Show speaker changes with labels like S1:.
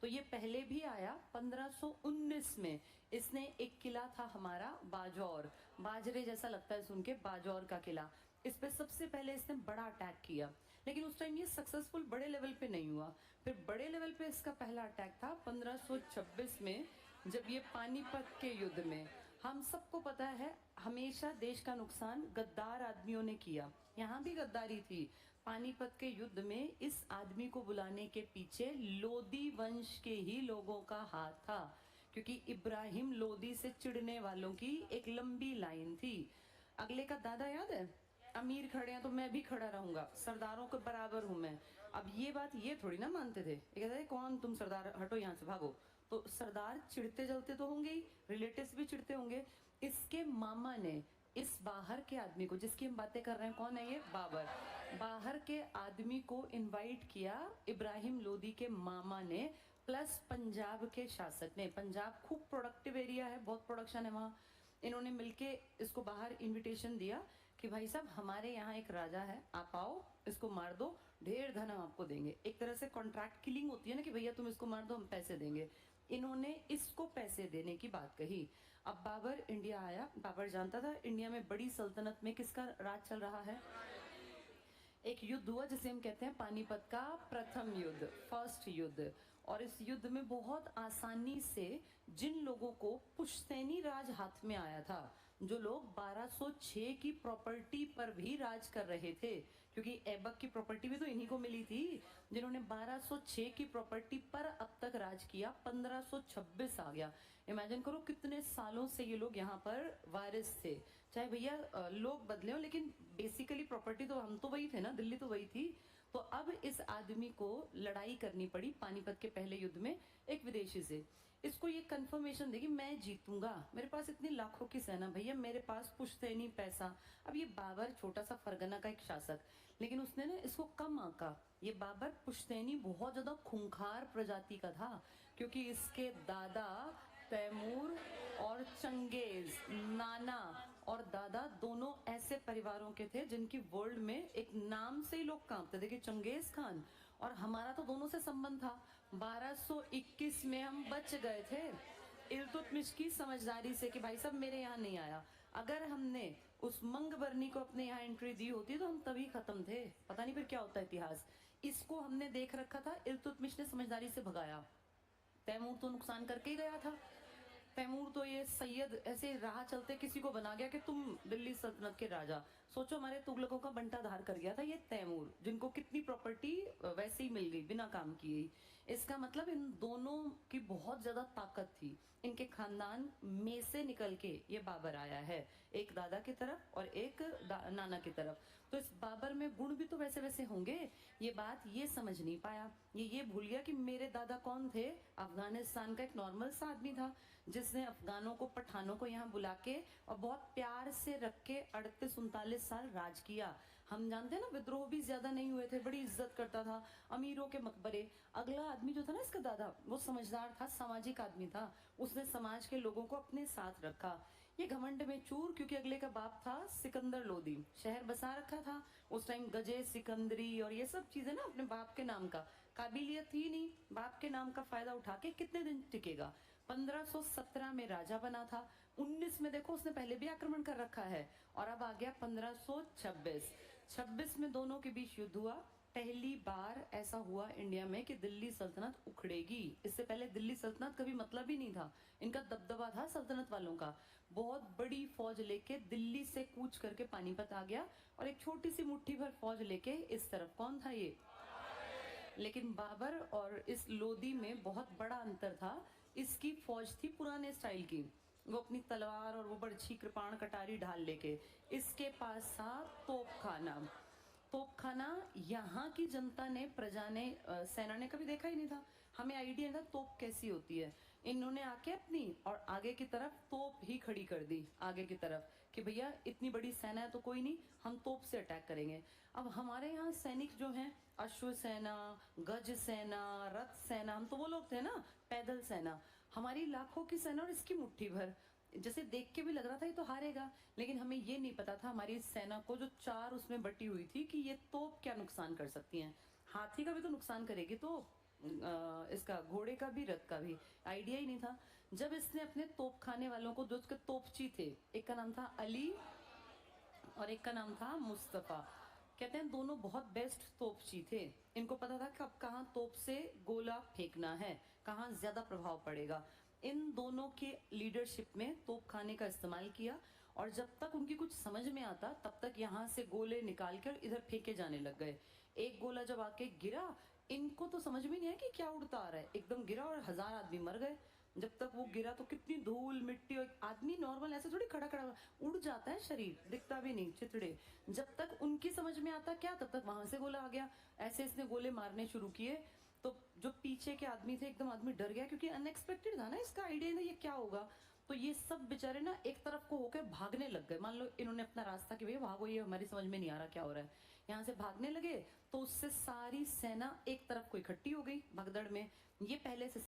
S1: तो ये पहले भी आया 1519 में। इसने एक किला था हमारा बाजौर, बाजरे जैसा लगता है सुन के, बाजौर का किला। इस पे सबसे पहले इसने बड़ा अटैक किया, लेकिन उस टाइम ये सक्सेसफुल बड़े लेवल पे नहीं हुआ। फिर बड़े लेवल पे इसका पहला अटैक था 1526 में, जब ये पानीपत के युद्ध में। हम सबको पता है हमेशा देश का नुकसान गद्दार आदमियों ने किया, यहाँ भी गद्दारी थी। पानीपत के युद्ध में इस आदमी को बुलाने के पीछे लोदी वंश के ही लोगों का हाथ था, क्योंकि इब्राहिम लोदी से चिढ़ने वालों की एक लंबी लाइन थी। अगले का दादा याद है, अमीर खड़े हैं तो मैं भी खड़ा रहूंगा, सरदारों के बराबर हूं मैं। अब ये बात ये थोड़ी ना मानते थे, ये कहते थे कौन तुम सरदार, हटो यहाँ से, भागो। तो सरदार चिढ़ते जलते तो होंगे ही, रिलेटिव्स भी चिढ़ते होंगे। इसके मामा ने इस बाहर के आदमी को, जिसकी हम बातें कर रहे हैं, कौन है ये, बाबर, बाहर के आदमी को इनवाइट किया इब्राहिम लोदी के मामा ने, प्लस पंजाब के शासक ने। पंजाब खूब प्रोडक्टिव एरिया है, बहुत प्रोडक्शन है वहाँ। इन्होंने मिलके इसको बाहर इनविटेशन दिया कि भाई साहब हमारे यहाँ एक राजा है, आप आओ, इसको मार दो, ढेर धन हम आपको देंगे। एक तरह से कॉन्ट्रैक्ट किलिंग होती है ना, कि भैया तुम इसको मार दो हम पैसे देंगे। इन्होंने इसको पैसे देने की बात कही। अब बाबर इंडिया आया। बाबर जानता था इंडिया में बड़ी सल्तनत में किसका राज चल रहा है। एक युद्ध हुआ जिसे हम कहते हैं पानीपत का प्रथम युद्ध, फर्स्ट युद्ध। और इस युद्ध में बहुत आसानी से जिन लोगों को पुश्तैनी राज हाथ में आया था, जो लोग 1206 की प्रॉपर्टी पर भी राज कर रहे थे, क्योंकि ऐबक की प्रॉपर्टी भी तो इन्हीं को मिली थी, जिन्होंने 1206 की प्रॉपर्टी पर अब तक राज किया, 1526 आ गया। इमेजिन करो कितने सालों से ये लोग यहाँ पर वारिस थे। चाहे भैया लोग बदले हो, लेकिन बेसिकली प्रॉपर्टी तो हम तो वही थे ना, दिल्ली तो वही थी। तो अब इस आदमी को लड़ाई करनी पड़ी पानीपत के पहले युद्ध में एक विदेशी से। इसको ये कंफर्मेशन देगी मैं जीतूंगा, मेरे पास इतनी लाखों की सेना, भैया मेरे पास पुश्तैनी पैसा। अब ये बाबर छोटा सा फरगना का एक शासक, लेकिन उसने ना इसको कम आंका। ये बाबर पुश्तैनी बहुत ज्यादा खूंखार प्रजाति का था, क्योंकि इसके दादा तैमूर और चंगेज, नाना और दादा दोनों ऐसे परिवारों के थे जिनकी वर्ल्ड में एक नाम से ही लोग कांपते थे कि चंगेज खान। और हमारा तो दोनों से संबंध था। 1221 में हम बच गए थे इल्तुतमिश की समझदारी से कि भाई साहब मेरे यहाँ नहीं आया। अगर हमने उस मंगबरनी को अपने यहाँ एंट्री दी होती तो हम तभी खत्म थे, पता नहीं फिर क्या होता इतिहास। इसको हमने देख रखा था, इल्तुतमिश ने समझदारी से भगाया। तैमूर तो नुकसान करके ही गया था। तैमूर तो ये सैयद ऐसे राह चलते किसी को बना गया कि तुम दिल्ली सल्तनत के राजा। सोचो हमारे तुगलकों का बंटाधार कर गया था ये तैमूर, जिनको कितनी प्रॉपर्टी वैसे ही मिल गई बिना काम किए। इसका मतलब इन दोनों की बहुत ज्यादा ताकत थी। इनके खानदान में से निकल के ये बाबर आया है, एक दादा की तरफ और एक नाना की तरफ। तो इस बाबर में गुण भी तो वैसे वैसे होंगे। ये बात ये समझ नहीं पाया, ये भूल गया कि मेरे दादा कौन थे, अफगानिस्तान का एक नॉर्मल सा आदमी था, जिसने अफगानों को, पठानों को यहाँ बुला के और बहुत प्यार से रख के 38-39 साल राज किया। हम जानते हैं ना, विद्रोह भी ज्यादा नहीं हुए थे, बड़ी इज्जत करता था, अमीरों के मकबरे। अगला आदमी जो था ना इसका दादा, वो समझदार था, सामाजिक आदमी था, उसने समाज के लोगों को अपने साथ रखा। ये घमंड में चूर, क्योंकि अगले का बाप था सिकंदर लोदी, शहर बसा रखा था उस टाइम, गजे सिकंदरी और ये सब चीजें ना अपने बाप के नाम का। काबिलियत थी नहीं, बाप के नाम का फायदा उठा के कितने दिन टिकेगा। 1517 में राजा बना था, 19 में देखो उसने पहले भी आक्रमण कर रखा है, और अब आ गया 1526 में दोनों के बीच युद्ध हुआ। पहली बार ऐसा हुआ इंडिया में कि दिल्ली सल्तनत उखड़ेगी। इससे पहले दिल्ली सल्तनत कभी मतलब ही नहीं था, इनका दबदबा था सल्तनत वालों का। बहुत बड़ी फौज लेके दिल्ली से कूच करके पानीपत आ गया, और एक छोटी सी मुट्ठी भर फौज लेके इस तरफ। कौन था ये? लेकिन बाबर और इस लोदी में बहुत बड़ा अंतर था। इसकी फौज थी पुराने स्टाइल की, वो अपनी तलवार और वो बर्छी कृपाण कटारी ढाल लेके। इसके पास था तोपखाना। तोपखाना यहाँ की जनता ने, प्रजा ने, सेना ने कभी देखा ही नहीं था, हमें आइडिया नहीं था तोप कैसी होती है। इन्होंने आके अपनी और आगे की तरफ तोप ही खड़ी कर दी आगे की तरफ, कि भैया इतनी बड़ी सेना है तो कोई नहीं, हम तोप से अटैक करेंगे। अब हमारे यहाँ सैनिक जो हैं, अश्व सेना, गज सेना, रथ सेना, हम तो वो लोग थे ना, पैदल सेना। हमारी लाखों की सेना और इसकी मुट्ठी भर। जैसे देख के भी लग रहा था ये तो हारेगा, लेकिन हमें ये नहीं पता था हमारी सेना को जो चार उसमें बटी हुई थी कि ये तोप क्या नुकसान कर सकती हैं। हाथी का भी तो नुकसान करेगी तो, इसका घोड़े का भी रथ का भी आइडिया ही नहीं था। जब इसने अपने तोप खाने वालों को, जो उसके तोपची थे, एक का नाम था अली और एक का नाम था मुस्तफ़ा, कहते हैं दोनों बहुत बेस्ट तोपची थे। इनको पता था कब कहाँ तोप से गोला फेंकना है, कहाँ ज्यादा प्रभाव पड़ेगा। इन दोनों के लीडरशिप में तोप खाने का इस्तेमाल किया और जब तक उनकी कुछ समझ में आता तब तक यहाँ से गोले निकाल कर इधर फेंके जाने लग गए। एक गोला जब आके गिरा, इनको तो समझ में नहीं आया कि क्या उड़ता आ रहा है, एकदम गिरा और 1000 आदमी मर गए। जब तक वो गिरा तो कितनी धूल मिट्टी, और आदमी नॉर्मल ऐसे थोड़ी खड़ा खड़ा उड़ जाता है, शरीर दिखता भी नहीं, चितड़े। जब तक उनकी समझ में आता क्या, तब तक वहां से गोला आ गया। ऐसे इसने गोले मारने शुरू किए तो जो पीछे के आदमी थे एकदम आदमी डर गया, क्योंकि अनएक्सपेक्टेड था ना, इसका आइडिया था ये क्या होगा। तो ये सब बेचारे ना एक तरफ को होकर भागने लग गए। मान लो इन्होंने अपना रास्ता कि भैया भागो, ये हमारी समझ में नहीं आ रहा क्या हो रहा है, यहाँ से भागने लगे तो उससे सारी सेना एक तरफ को इकट्ठी हो गई भगदड़ में। ये पहले से